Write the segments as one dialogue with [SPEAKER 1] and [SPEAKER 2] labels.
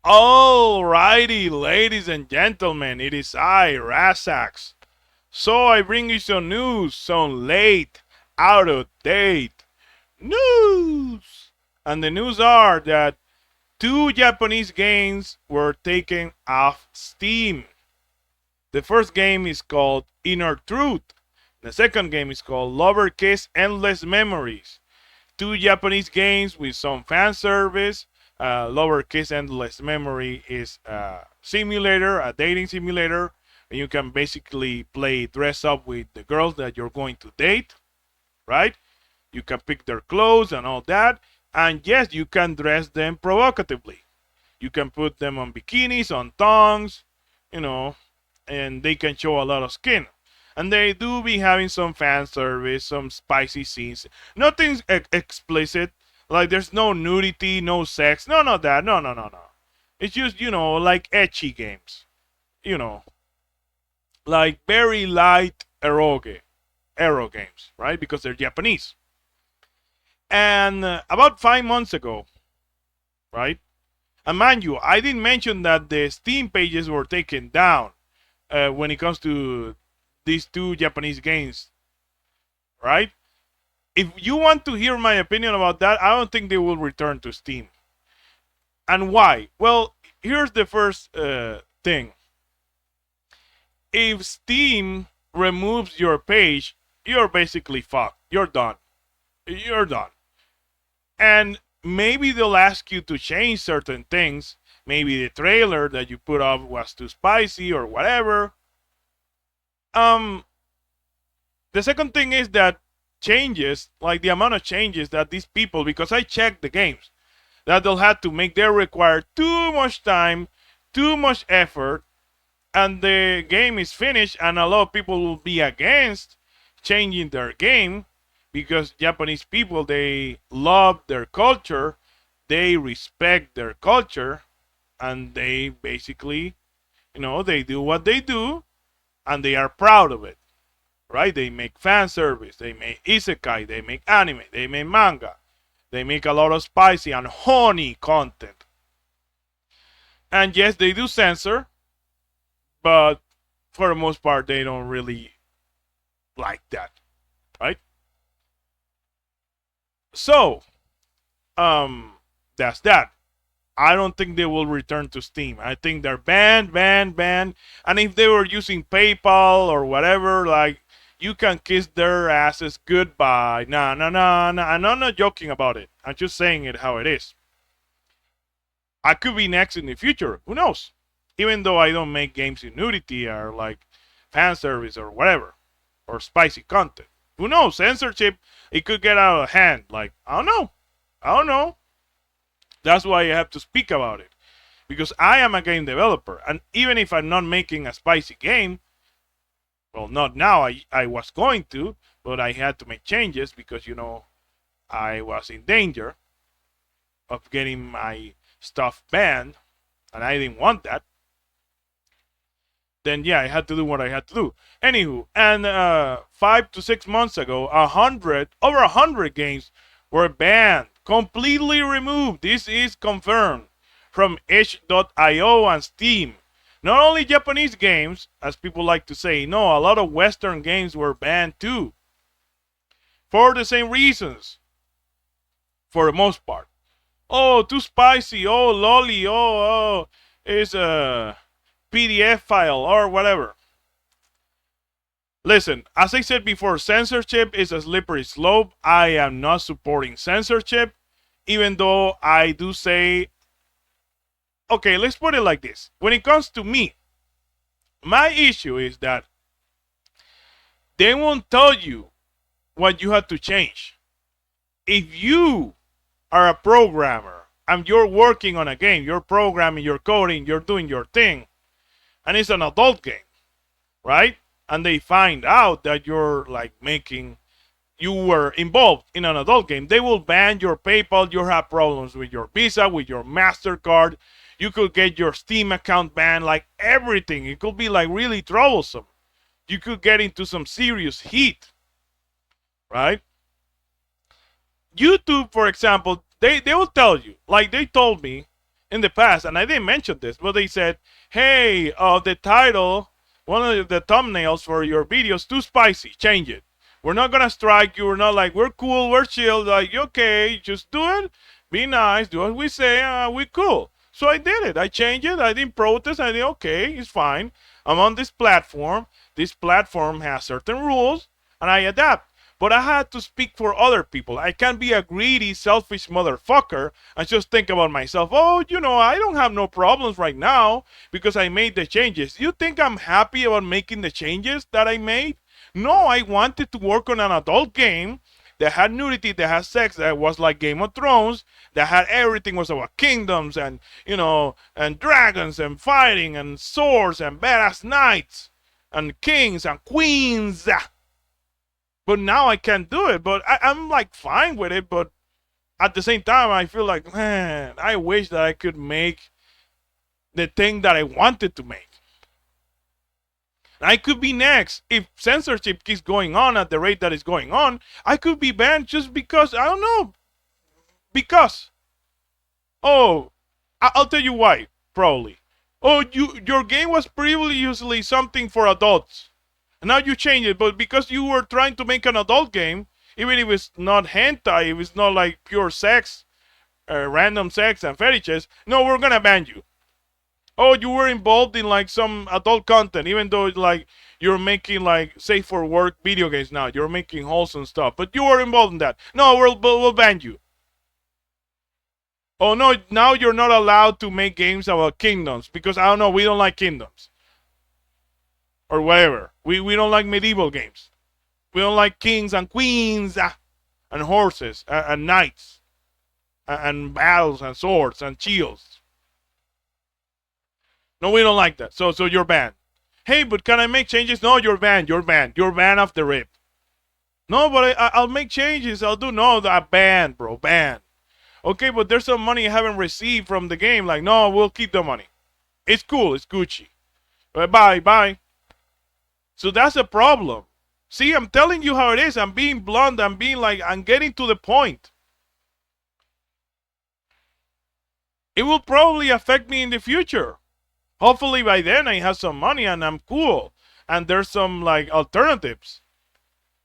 [SPEAKER 1] Alrighty, ladies and gentlemen, it is I, Rasax. So I bring you some news, some late, out of date news. And the news are that two Japanese games were taken off Steam. The first game is called Inner Truth. The second game is called Lowercase Endless Memories. Two Japanese games with some fan service. Lowercase Endless Memory is a simulator, a dating simulator. And you can basically play dress up with the girls that you're going to date, right? You can pick their clothes and all that. And yes, you can dress them provocatively. You can put them on bikinis, on thongs, you know, and they can show a lot of skin. And they do be having some fan service, some spicy scenes. Nothing explicit. Like there's no nudity, no sex. No, not that. No, no, no, no. It's just, like ecchi games. You know, like very light ero games, right? Because they're Japanese. And about 5 months ago, right? And mind you, I didn't mention that the Steam pages were taken down when it comes to these two Japanese games, right? If you want to hear my opinion about that, I don't think they will return to Steam. And why? Well, here's the first thing. If Steam removes your page, you're basically fucked. You're done. You're done. And maybe they'll ask you to change certain things. Maybe the trailer that you put up was too spicy or whatever. The second thing is that changes, like the amount of changes that these people, because I checked the games, that they'll have to make, they require too much time, too much effort, and the game is finished, and a lot of people will be against changing their game because Japanese people, they love their culture, they respect their culture, and they basically, they do what they do, and they are proud of it, right? They make fan service, they make isekai, they make anime, they make manga, they make a lot of spicy and honey content. And yes, they do censor, but for the most part, they don't really like that, right? So, that's that. I don't think they will return to Steam. I think they're banned. And if they were using PayPal or whatever, like, you can kiss their asses goodbye. Nah. And I'm not joking about it. I'm just saying it how it is. I could be next in the future. Who knows? Even though I don't make games in nudity or like fan service or whatever, or spicy content. Who knows? Censorship, it could get out of hand. Like, I don't know. That's why I have to speak about it. Because I am a game developer. And even if I'm not making a spicy game, well, not now, I was going to, but I had to make changes because, I was in danger of getting my stuff banned. And I didn't want that. Then yeah, I had to do what I had to do. Anywho, and 5 to 6 months ago, over 100 games were banned, completely removed. This is confirmed from itch.io and Steam. Not only Japanese games, as people like to say, no, a lot of Western games were banned too. For the same reasons, for the most part. Oh, too spicy. Oh, lolly. Oh, it's a PDF file or whatever. Listen, as I said before, censorship is a slippery slope. I am not supporting censorship, even though I do say, okay, let's put it like this. When it comes to me, my issue is that they won't tell you what you have to change. If you are a programmer and you're working on a game, you're programming, you're coding, you're doing your thing, and it's an adult game, right? And they find out that you're like you were involved in an adult game, they will ban your PayPal. You have problems with your Visa, with your MasterCard. You could get your Steam account banned, like everything. It could be like really troublesome. You could get into some serious heat, right? YouTube, for example, they will tell you, like they told me in the past, and I didn't mention this, but they said, "Hey, the title, one of the thumbnails for your videos, too spicy. Change it. We're not gonna strike you. We're not like we're cool. We're chill. Like okay, just do it. Be nice. Do what we say. We cool." So I did it. I changed it. I didn't protest. I did okay. It's fine. I'm on this platform. This platform has certain rules, and I adapt. But I had to speak for other people. I can't be a greedy, selfish motherfucker and just think about myself. Oh, I don't have no problems right now because I made the changes. You think I'm happy about making the changes that I made? No, I wanted to work on an adult game that had nudity, that had sex, that was like Game of Thrones, that had everything was about kingdoms and, and dragons and fighting and swords and badass knights and kings and queens. But now I can't do it. But I'm like fine with it. But at the same time, I feel like, man, I wish that I could make the thing that I wanted to make. I could be next. If censorship keeps going on at the rate that it's going on, I could be banned just because, I don't know. Because. Oh, I'll tell you why, probably. Oh, your game was previously something for adults. And now you change it, but because you were trying to make an adult game, even if it's not hentai, if it's not like pure sex, random sex and fetishes, no, we're gonna ban you. Oh, you were involved in like some adult content, even though it's like you're making like safe for work video games now. You're making wholesome stuff, but you were involved in that. No, we'll ban you. Oh no, now you're not allowed to make games about kingdoms because I don't know, we don't like kingdoms. Or whatever. We don't like medieval games. We don't like kings and queens and horses and knights and battles and swords and shields. No, we don't like that. So you're banned. Hey, but can I make changes? No, you're banned. You're banned. You're banned off the rip. No, but I'll make changes. I'll do no. That banned, bro. Banned. Okay, but there's some money I haven't received from the game. Like, no, we'll keep the money. It's cool. It's Gucci. Bye. So that's a problem. See, I'm telling you how it is. I'm being blunt. I'm getting to the point. It will probably affect me in the future. Hopefully by then I have some money and I'm cool. And there's some like alternatives.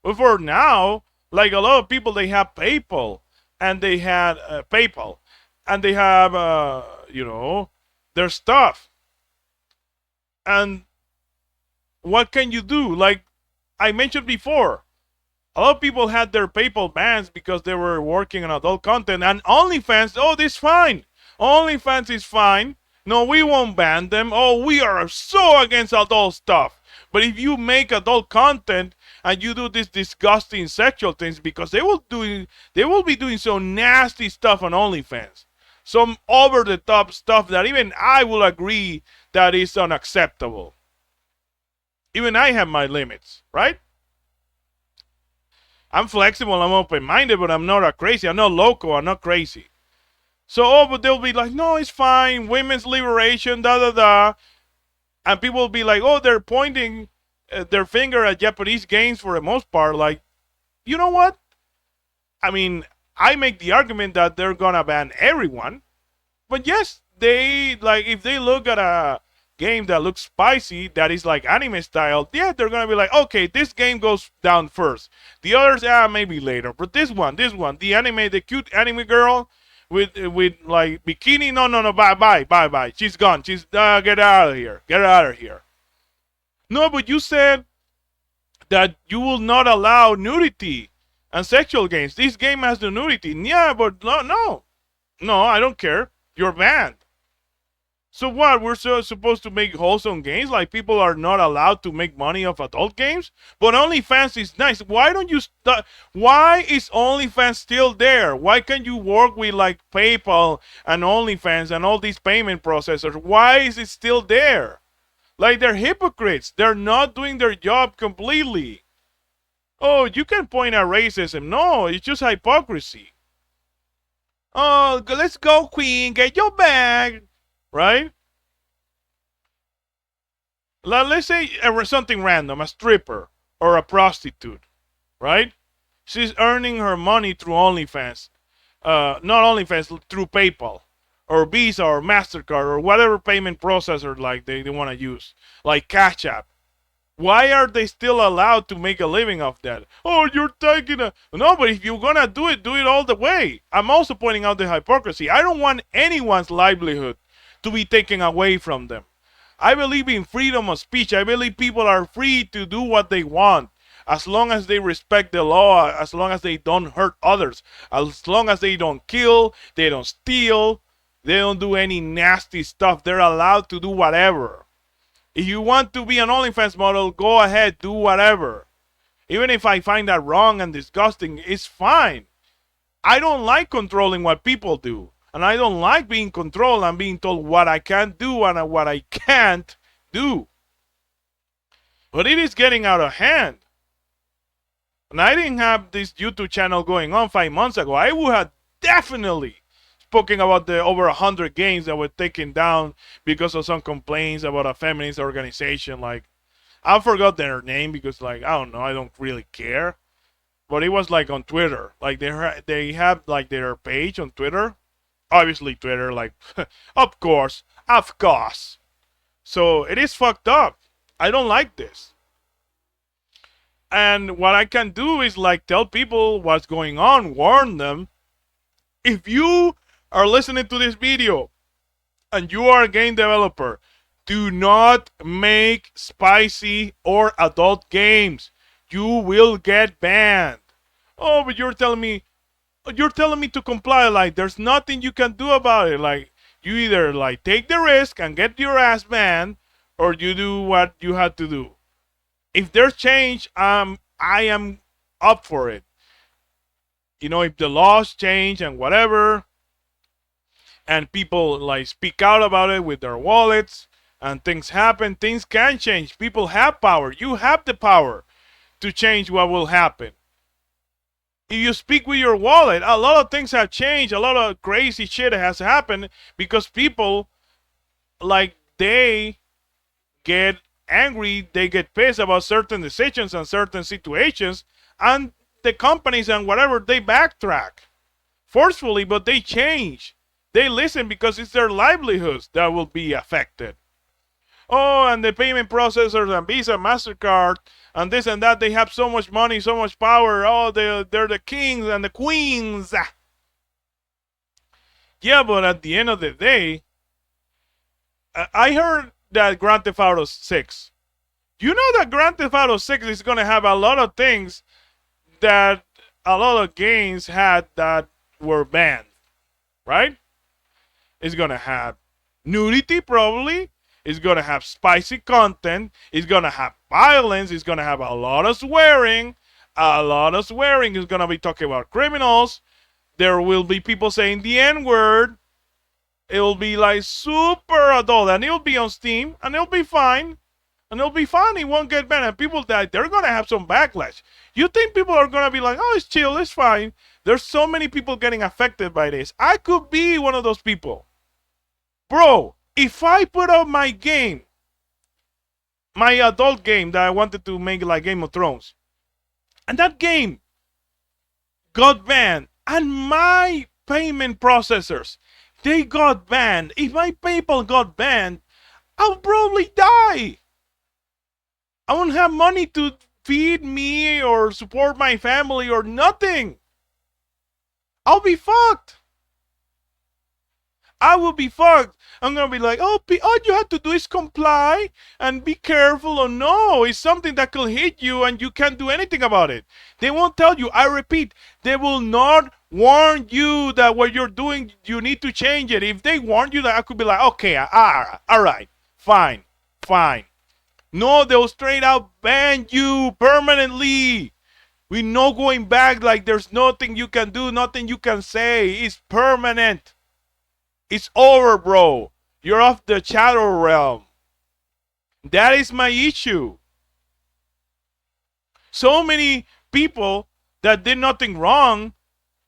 [SPEAKER 1] But for now, like a lot of people, they have PayPal. And they had PayPal. And they have, their stuff. And what can you do? Like I mentioned before, a lot of people had their PayPal bans because they were working on adult content. And OnlyFans, oh, this is fine. OnlyFans is fine. No, we won't ban them. Oh, we are so against adult stuff. But if you make adult content and you do these disgusting sexual things, because they will be doing so nasty stuff on OnlyFans. Some over the top stuff that even I will agree that is unacceptable. Even I have my limits, right? I'm flexible, I'm open-minded, but I'm not a crazy. I'm not loco, I'm not crazy. So, but they'll be like, no, it's fine, women's liberation, da. And people will be like, oh, they're pointing their finger at Japanese games for the most part. Like, you know what? I mean, I make the argument that they're gonna ban everyone. But yes, if they look at a game that looks spicy, that is like anime style, yeah, they're gonna be like, okay, this game goes down first. The others, maybe later. But this one, the anime, the cute anime girl with like bikini, no, bye. She's gone. She's get out of here. No, but you said that you will not allow nudity and sexual games. This game has the nudity. Yeah, but no, I don't care. You're banned. So what? We're supposed to make wholesome games? Like people are not allowed to make money off adult games? But OnlyFans is nice. Why don't you Why is OnlyFans still there? Why can't you work with like PayPal and OnlyFans and all these payment processors? Why is it still there? Like they're hypocrites. They're not doing their job completely. Oh, you can point at racism. No, it's just hypocrisy. Oh, let's go, Queen. Get your bag. Right? Let's say something random, a stripper or a prostitute, right? She's earning her money through OnlyFans, not OnlyFans, through PayPal or Visa or MasterCard or whatever payment processor like they want to use, like Cash App. Why are they still allowed to make a living off that? Oh, you're taking a... No, but if you're going to do it all the way. I'm also pointing out the hypocrisy. I don't want anyone's livelihood to be taken away from them. I believe in freedom of speech. I believe people are free to do what they want as long as they respect the law, as long as they don't hurt others, as long as they don't kill, they don't steal, they don't do any nasty stuff. They're allowed to do whatever. If you want to be an OnlyFans model, go ahead, do whatever. Even if I find that wrong and disgusting, it's fine. I don't like controlling what people do. And I don't like being controlled and being told what I can do and what I can't do. But it is getting out of hand. And I didn't have this YouTube channel going on 5 months ago. I would have definitely spoken about the over 100 games that were taken down because of some complaints about a feminist organization. Like, I forgot their name because, like, I don't know, I don't really care. But it was like on Twitter. Like, they have like their page on Twitter. Obviously Twitter, like, of course. So it is fucked up. I don't like this. And what I can do is like tell people what's going on, warn them. If you are listening to this video and you are a game developer, do not make spicy or adult games. You will get banned. Oh, but you're telling me to comply. Like, there's nothing you can do about it. Like, you either like take the risk and get your ass banned, or you do what you have to do. If there's change, I am up for it. You know, if the laws change and whatever, and people like speak out about it with their wallets, and things happen, things can change. People have power. You have the power to change what will happen. If you speak with your wallet, a lot of things have changed. A lot of crazy shit has happened because people, like, they get angry, they get pissed about certain decisions and certain situations, and the companies and whatever, they backtrack forcefully, but they change. They listen because it's their livelihoods that will be affected. Oh, and the payment processors and Visa, MasterCard, and this and that, they have so much money, so much power. Oh, they're the kings and the queens. Yeah, but at the end of the day, I heard that Grand Theft Auto 6. You know that Grand Theft Auto 6 is going to have a lot of things that a lot of games had that were banned, right? It's going to have nudity, probably. It's going to have spicy content. It's going to have violence. It's going to have a lot of swearing. A lot of swearing. It's going to be talking about criminals. There will be people saying the N-word. It will be like super adult. And it will be on Steam. And it'll be fine. And it'll be fine. It won't get banned. And people that they're going to have some backlash. You think people are going to be like, oh, it's chill. It's fine. There's so many people getting affected by this. I could be one of those people. Bro, if I put out my game, my adult game that I wanted to make like Game of Thrones, and that game got banned, and my payment processors, they got banned. If my PayPal got banned, I'll probably die. I won't have money to feed me or support my family or nothing. I'll be fucked. I will be fucked. I'm going to be like, oh, all you have to do is comply and be careful. Or no, it's something that could hit you and you can't do anything about it. They won't tell you. I repeat, they will not warn you that what you're doing, you need to change it. If they warn you, that I could be like, okay, all right, fine. No, they'll straight out ban you permanently. With no going back, like there's nothing you can do, nothing you can say. It's permanent. It's over, bro. You're off the shadow realm. That is my issue. So many people that did nothing wrong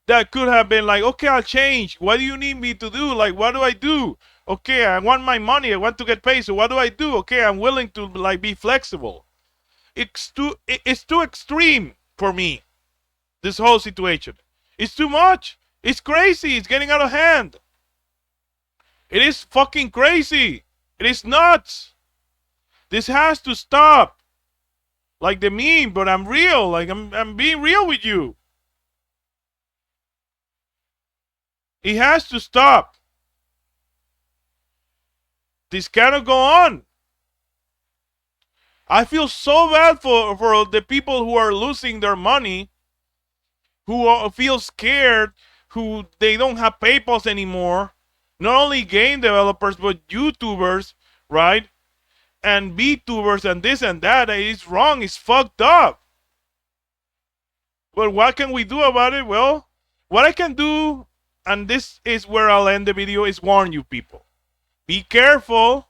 [SPEAKER 1] that could have been like, okay, I'll change. What do you need me to do? Like, what do I do? Okay, I want my money. I want to get paid. So what do I do? Okay, I'm willing to like be flexible. It's too extreme for me. This whole situation. It's too much. It's crazy. It's getting out of hand. It is fucking crazy. It is nuts. This has to stop. Like the meme, but I'm real. Like I'm being real with you. It has to stop. This cannot go on. I feel so bad for the people who are losing their money, who feel scared, who they don't have PayPals anymore. Not only game developers, but YouTubers, right? And VTubers and this and that. It's wrong. It's fucked up. But what can we do about it? Well, what I can do, and this is where I'll end the video, is warn you people. Be careful.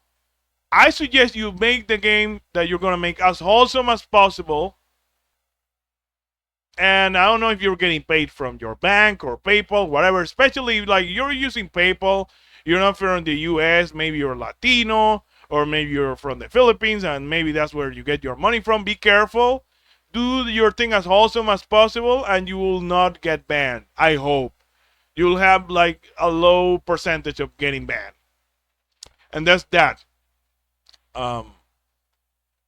[SPEAKER 1] I suggest you make the game that you're going to make as wholesome as possible. And I don't know if you're getting paid from your bank or PayPal, whatever. Especially like you're using PayPal, you're not from the US, maybe you're Latino, or maybe you're from the Philippines, and maybe that's where you get your money from. Be careful. Do your thing as wholesome as possible, and you will not get banned. I hope. You'll have like a low percentage of getting banned. And that's that.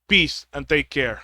[SPEAKER 1] Peace and take care.